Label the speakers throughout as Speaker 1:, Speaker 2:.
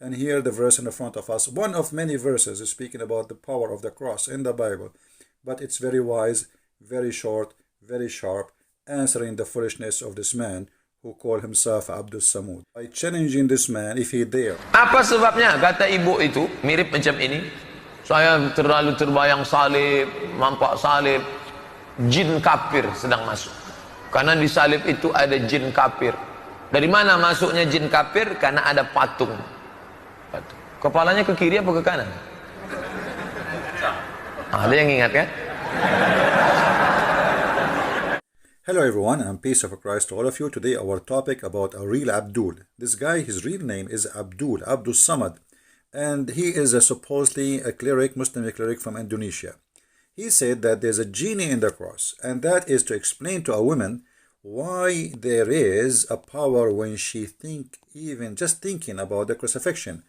Speaker 1: And here the verse in the front of us, one of many verses, is speaking about the power of the cross in the Bible. But it's very wise, very short, very sharp, answering the foolishness of this man who called himself Abdul Samud. By challenging this man, if he dare.
Speaker 2: Apa sebabnya? Kata ibu itu, mirip macam ini. Saya terlalu terbayang salib, nampak salib, jin kafir sedang masuk. Karena di salib itu ada jin kafir. Dari mana masuknya jin kafir? Karena ada patung. Kepalanya ke kiri apa ke kanan? Ada yang ingat kan?
Speaker 1: Hello everyone, and peace of Christ to all of you. Today our topic about a real Abdul. This guy, his real name is Abdul Somad, and he is supposedly a cleric, Muslim cleric from Indonesia. He said that there's a genie in the cross, and that is to explain to a woman why there is a power when she even just thinking about the crucifixion.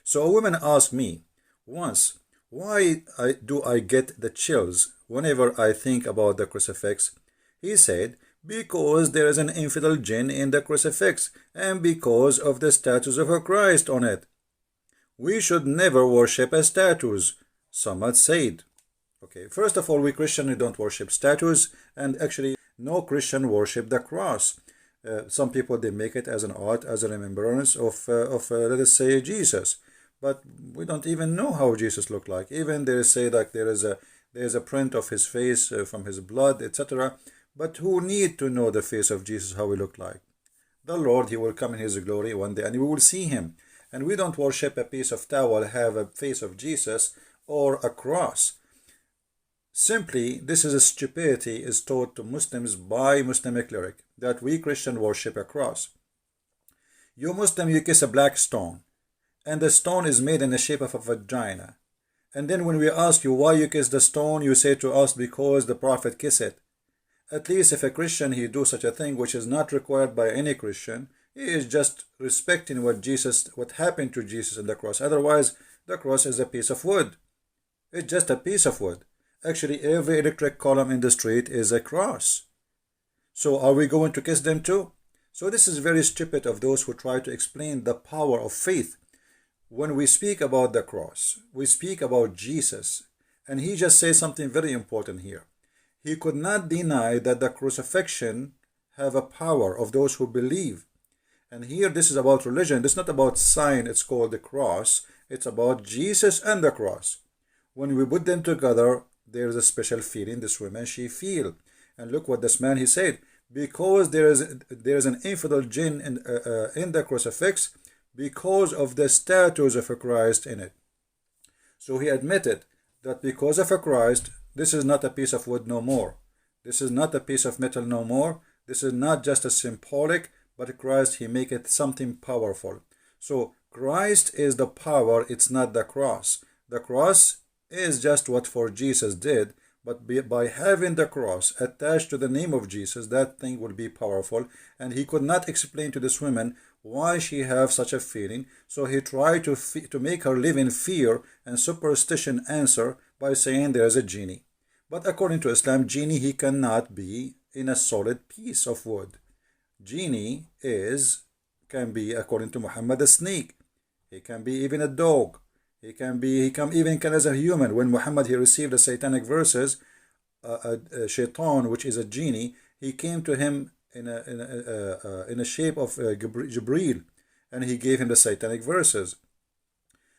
Speaker 1: So a woman asked me once, why do I get the chills whenever I think about the crucifix? He said, because there is an infidel jinn in the crucifix and because of the statues of Christ on it. We should never worship as statues, Somad said. Okay, first of all, we Christians don't worship statues, and actually no Christian worship the cross. Some people, they make it as an art, as a remembrance of let us say, Jesus. But we don't even know how Jesus looked like. Even they say that there is a print of his face from his blood, etc. But who need to know the face of Jesus, how he looked like? The Lord, he will come in his glory one day and we will see him. And we don't worship a piece of towel, have a face of Jesus or a cross. Simply, this is a stupidity is taught to Muslims by Muslim cleric, that we Christian worship a cross. You Muslim, you kiss a black stone, and the stone is made in the shape of a vagina. And then when we ask you why you kiss the stone, you say to us because the Prophet kissed it. At least if a Christian, he do such a thing which is not required by any Christian, he is just respecting what happened to Jesus on the cross. Otherwise, the cross is a piece of wood. It's just a piece of wood. Actually, every electric column in the street is a cross. So are we going to kiss them too? So this is very stupid of those who try to explain the power of faith. When we speak about the cross, we speak about Jesus. And he just says something very important here. He could not deny that the crucifixion have a power of those who believe. And here this is about religion. It's not about sign. It's called the cross. It's about Jesus and the cross. When we put them together, there's a special feeling this woman, she feel. And look what this man, he said. Because there is an infidel jinn in the crucifix, because of the statues of a Christ in it. So he admitted that because of a Christ, this is not a piece of wood no more. This is not a piece of metal no more. This is not just a symbolic, but Christ, he make it something powerful. So Christ is the power, it's not the cross. The cross is just what for Jesus did, but by having the cross attached to the name of Jesus, that thing will be powerful. And he could not explain to this woman why she have such a feeling, so he tried to make her live in fear and superstition answer by saying there is a genie. But according to Islam, genie, he cannot be in a solid piece of wood. Genie can be, according to Muhammad, a snake. He can be even a dog. He can even as a human. When Muhammad, he received the satanic verses, a shaitan, which is a genie, he came to him in a shape of Jibreel, and he gave him the satanic verses.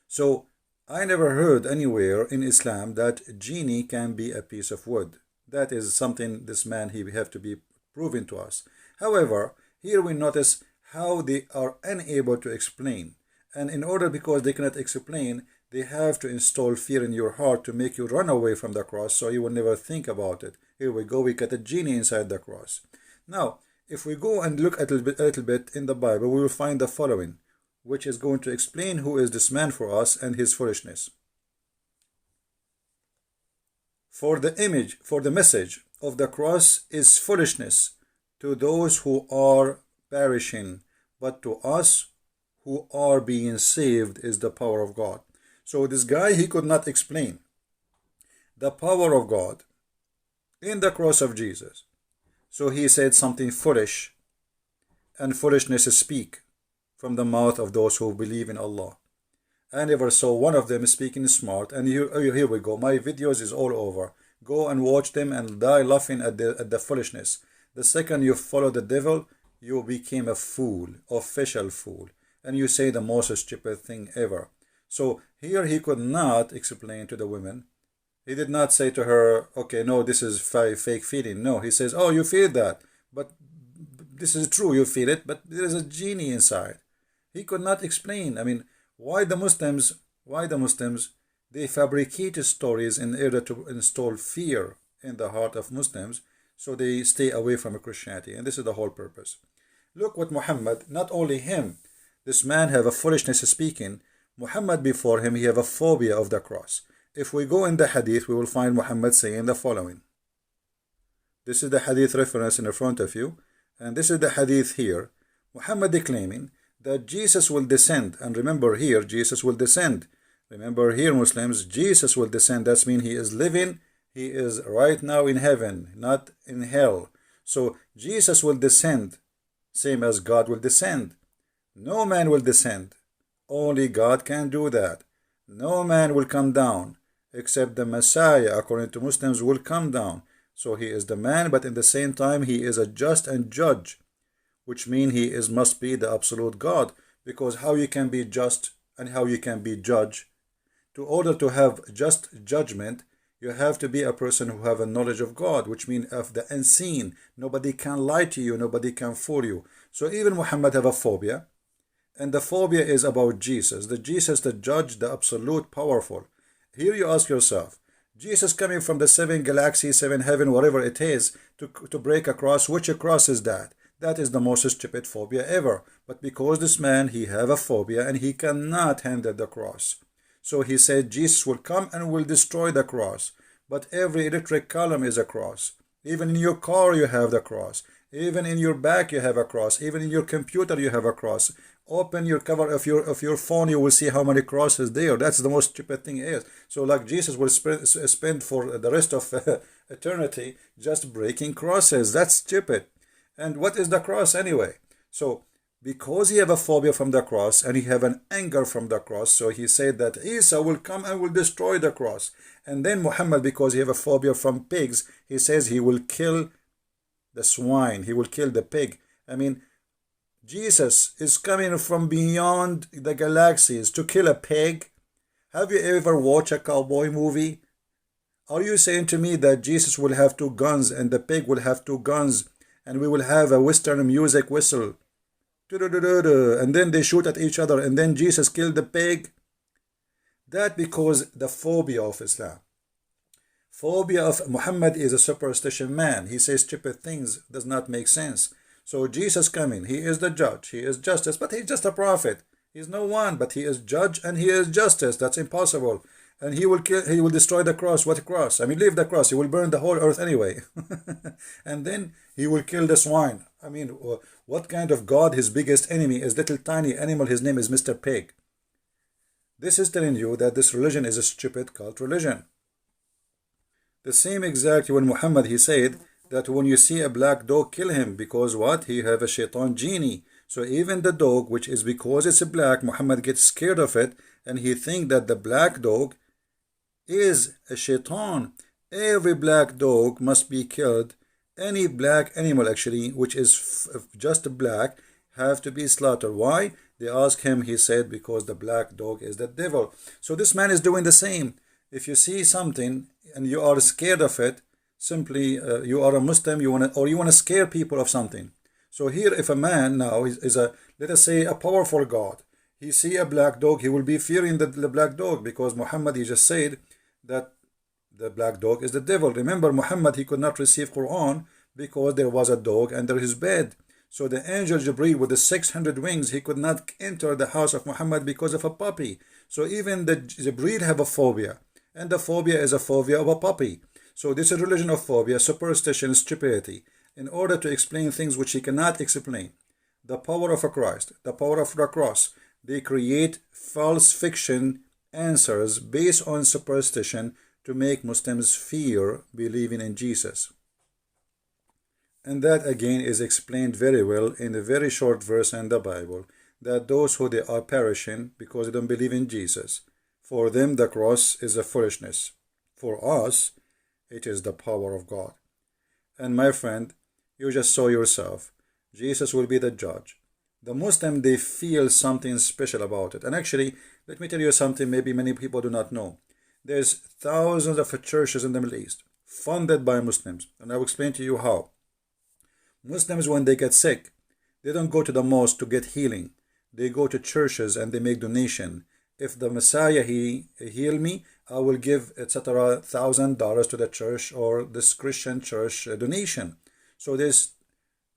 Speaker 1: So I never heard anywhere in Islam that genie can be a piece of wood. That is something this man, he have to be proven to us. However, here we notice how they are unable to explain. And in order, because they cannot explain, they have to install fear in your heart to make you run away from the cross, so you will never think about it. Here we go, we get a genie inside the cross. Now, if we go and look a little bit in the Bible, we will find the following, which is going to explain who is this man for us and his foolishness. For the message of the cross is foolishness to those who are perishing, but to us who are being saved is the power of God. So this guy, he could not explain the power of God in the cross of Jesus. So he said something foolish, and foolishness speak from the mouth of those who believe in Allah. I never saw one of them speaking smart. And here we go. My videos is all over. Go and watch them and die laughing at the foolishness. The second you follow the devil, you became a fool, official fool. And you say the most stupid thing ever. So here he could not explain to the women. He did not say to her, okay, no, this is fake feeling. No, he says, oh, you feel that. But this is true, you feel it, but there is a genie inside. He could not explain. I mean, why the Muslims, they fabricate stories in order to install fear in the heart of Muslims so they stay away from Christianity. And this is the whole purpose. Look what Muhammad, not only him, this man have a foolishness speaking. Muhammad before him, he have a phobia of the cross. If we go in the hadith, we will find Muhammad saying the following. This is the hadith reference in front of you. And this is the hadith here. Muhammad declaiming that Jesus will descend. And remember here, Jesus will descend. Remember here, Muslims, Jesus will descend. That means he is living. He is right now in heaven, not in hell. So Jesus will descend, same as God will descend. No man will descend. Only God can do that. No man will come down, except the Messiah, according to Muslims, will come down. So he is the man, but in the same time, he is a just and judge, which means he must be the absolute God. Because how you can be just and how you can be judge? To order to have just judgment, you have to be a person who have a knowledge of God, which means of the unseen. Nobody can lie to you. Nobody can fool you. So even Muhammad have a phobia. And the phobia is about Jesus. The Jesus, the judge, the absolute powerful. Here you ask yourself, Jesus coming from the 7 galaxies, 7 heaven, whatever it is, to break a cross. Which cross is that? That is the most stupid phobia ever. But because this man, he have a phobia and he cannot handle the cross. So he said Jesus will come and will destroy the cross. But every electric column is a cross. Even in your car you have the cross. Even in your back you have a cross. Even in your computer you have a cross. Open your cover of your phone, you will see how many crosses there. That's the most stupid thing is. So like Jesus will spend for the rest of eternity just breaking crosses. That's stupid. And what is the cross anyway? So because he have a phobia from the cross and he have an anger from the cross, so he said that Isa will come and will destroy the cross. And then Muhammad, because he have a phobia from pigs, he says he will kill the swine. He will kill the pig. I mean, Jesus is coming from beyond the galaxies to kill a pig. Have you ever watched a cowboy movie? Are you saying to me that Jesus will have 2 guns and the pig will have 2 guns and we will have a Western music whistle? And then they shoot at each other and then Jesus killed the pig? That because the phobia of Islam. Phobia of Muhammad is a superstition man. He says stupid things, does not make sense. So Jesus coming, he is the judge, he is justice, but he's just a prophet. He's no one, but he is judge and he is justice. That's impossible. And he will kill, he will destroy the cross. What cross? I mean, leave the cross. He will burn the whole earth anyway. And then he will kill the swine. I mean, what kind of God? His biggest enemy is little tiny animal. His name is Mr. Pig. This is telling you that this religion is a stupid cult religion. The same exact when Muhammad, he said that when you see a black dog, kill him, because what? He have a shaitan genie. So even the dog, which is because it's black, Muhammad gets scared of it, and he think that the black dog is a shaitan. Every black dog must be killed. Any black animal actually, which is just black, have to be slaughtered. Why? They ask him, he said, because the black dog is the devil. So this man is doing the same. If you see something and you are scared of it, simply you are a Muslim, you want to scare people of something. So here, if a man now is a, let us say, a powerful God, he see a black dog, he will be fearing the black dog, because Muhammad, he just said that the black dog is the devil. Remember, Muhammad, he could not receive Quran because there was a dog under his bed. So the angel Jibreel with the 600 wings, he could not enter the house of Muhammad because of a puppy. So even the Jibreel have a phobia, and the phobia is a phobia of a puppy. So this is a religion of phobia, superstition, stupidity, in order to explain things which he cannot explain. The power of a Christ, the power of the cross, they create false fiction answers based on superstition to make Muslims fear believing in Jesus. And that again is explained very well in a very short verse in the Bible. that those who they are perishing because they don't believe in Jesus, for them the cross is a foolishness. For us, it is the power of God. And my friend, you just saw yourself. Jesus will be the judge. The Muslim, they feel something special about it. And actually, let me tell you something maybe many people do not know. There's thousands of churches in the Middle East funded by Muslims. And I will explain to you how. Muslims, when they get sick, they don't go to the mosque to get healing. They go to churches and they make donation. If the Messiah, he heal me, I will give, etc., $1,000 to the church or this Christian church donation. So there's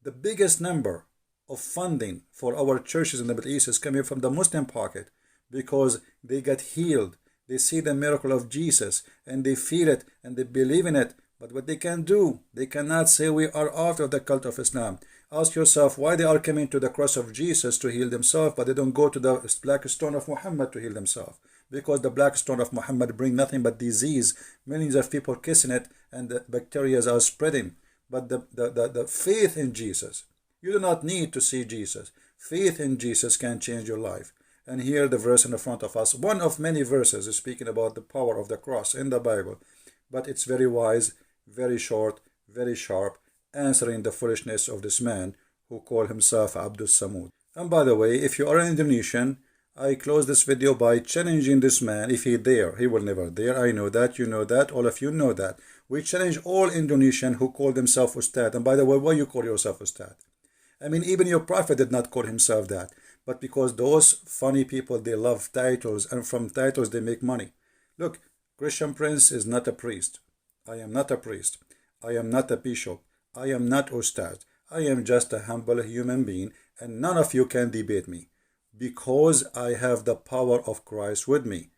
Speaker 1: the biggest number of funding for our churches in the Middle East is coming from the Muslim pocket because they get healed. They see the miracle of Jesus and they feel it and they believe in it. But what they can do, they cannot say we are out of the cult of Islam. Ask yourself why they are coming to the cross of Jesus to heal themselves, but they don't go to the black stone of Muhammad to heal themselves. Because the black stone of Muhammad bring nothing but disease. Millions of people kissing it and the bacteria are spreading. But the faith in Jesus, you do not need to see Jesus. Faith in Jesus can change your life. And here the verse in the front of us, one of many verses is speaking about the power of the cross in the Bible. But it's very wise, very short, very sharp, answering the foolishness of this man who called himself Abdul Samud. And by the way, if you are an Indonesian, I close this video by challenging this man. If he dare, he will never dare. I know that, you know that, all of you know that. We challenge all Indonesian who call themselves Ustadz. And by the way, why you call yourself Ustadz? I mean, even your prophet did not call himself that. But because those funny people, they love titles, and from titles they make money. Look, Christian Prince is not a priest. I am not a priest. I am not a bishop. I am not Ustadz. I am just a humble human being, and none of you can debate me. Because I have the power of Christ with me,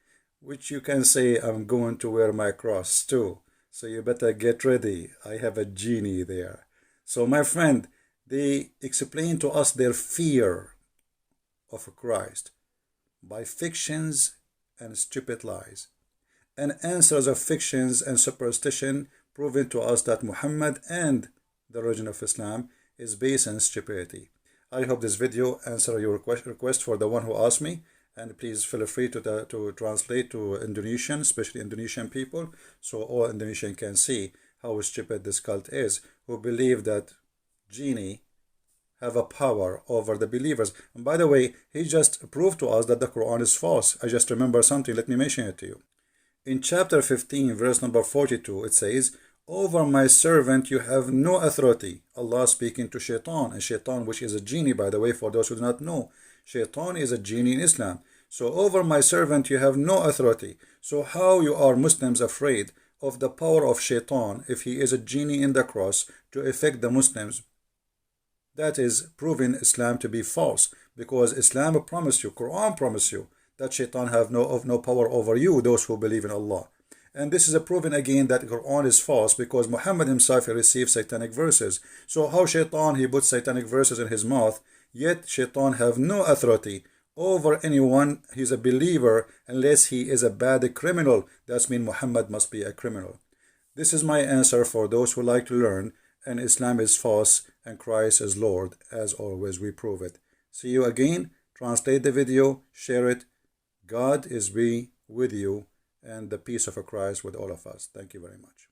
Speaker 1: which you can say I'm going to wear my cross too. So you better get ready. I have a genie there. So my friend, they explain to us their fear of Christ by fictions and stupid lies, and answers of fictions and superstition, proving to us that Muhammad and the religion of Islam is based on stupidity. I hope this video answered your request for the one who asked me, and please feel free to translate to Indonesian, especially Indonesian people, so all Indonesian can see how stupid this cult is, who believe that genie have a power over the believers. And by the way, he just proved to us that the Quran is false. I just remember something, let me mention it to you. In chapter 15, verse number 42, it says, over my servant you have no authority. Allah speaking to Shaitan, and Shaitan, which is a genie, by the way, for those who do not know. Shaitan is a genie in Islam. So over my servant you have no authority. So how you are Muslims afraid of the power of Shaitan if he is a genie in the cross to affect the Muslims? That is proving Islam to be false, because Islam promised you, Quran promised you, that Shaitan have no power over you, those who believe in Allah. And this is a proven again that Quran is false, because Muhammad himself received satanic verses. So how Shaitan, he puts satanic verses in his mouth, yet Shaitan have no authority over anyone. He's a believer unless he is a bad criminal. That means Muhammad must be a criminal. This is my answer for those who like to learn, and Islam is false and Christ is Lord. As always, we prove it. See you again. Translate the video, share it. God is be with you, and the peace of Christ with all of us. Thank you very much.